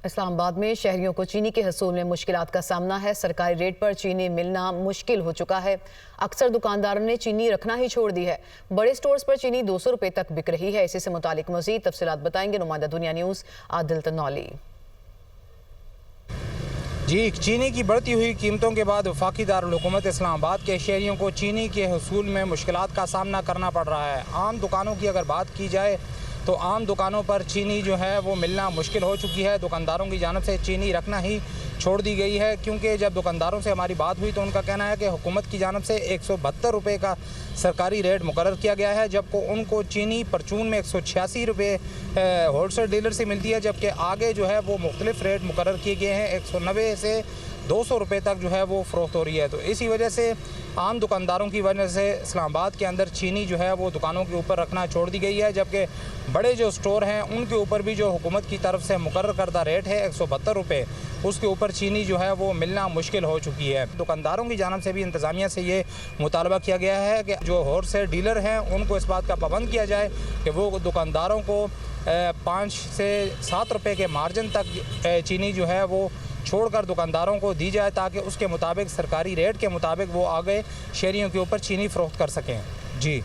इस्लामाबाद में शहरियों को चीनी के हसूल में मुश्किलात का सामना है। सरकारी रेट पर चीनी मिलना मुश्किल हो चुका है। अक्सर दुकानदारों ने चीनी रखना ही छोड़ दी है। बड़े स्टोर्स पर चीनी 200 रुपए तक बिक रही है। इसी से मुतालिक मजीद तफसीलात बताएंगे नुमाइंदा दुनिया न्यूज़ आदिल तनौली। जी, चीनी की बढ़ती हुई कीमतों के बाद वफाकी दारुल हुकूमत इस्लामाबाद के शहरियों को चीनी के हसूल में मुश्किलात का सामना करना पड़ रहा है। आम दुकानों की अगर बात की जाए तो आम दुकानों पर चीनी जो है वो मिलना मुश्किल हो चुकी है। दुकानदारों की जानिब से चीनी रखना ही छोड़ दी गई है, क्योंकि जब दुकानदारों से हमारी बात हुई तो उनका कहना है कि हुकूमत की जानिब से 172 रुपये का सरकारी रेट मुकर्रर किया गया है, जबकि उनको चीनी परचून में 186 रुपये होलसेल डीलर से मिलती है, जबकि आगे जो है वो मुख्तलिफ रेट मुकर्रर किए गए हैं। 190 से 200 रुपये तक जो है वो फ़रोख्त हो रही है। तो इसी वजह से आम दुकानदारों की वजह से इस्लामाबाद के अंदर चीनी जो है वो दुकानों के ऊपर रखना छोड़ दी गई है, जबकि बड़े जो स्टोर हैं उनके ऊपर भी जो हुकूमत की तरफ से मुकर्रर करदा रेट है 172 रुपये, उसके ऊपर चीनी जो है वो मिलना मुश्किल हो चुकी है। दुकानदारों की जानिब से भी इंतज़ामिया से ये मुतालबा किया गया है कि जो होलसेल डीलर हैं उनको इस बात का पाबंद किया जाए कि वो दुकानदारों को 5 से 7 रुपये के मार्जिन तक चीनी जो है वो छोड़कर दुकानदारों को दी जाए, ताकि उसके मुताबिक सरकारी रेट के मुताबिक वो आगे शहरियों के ऊपर चीनी फ़रोख्त कर सकें। जी।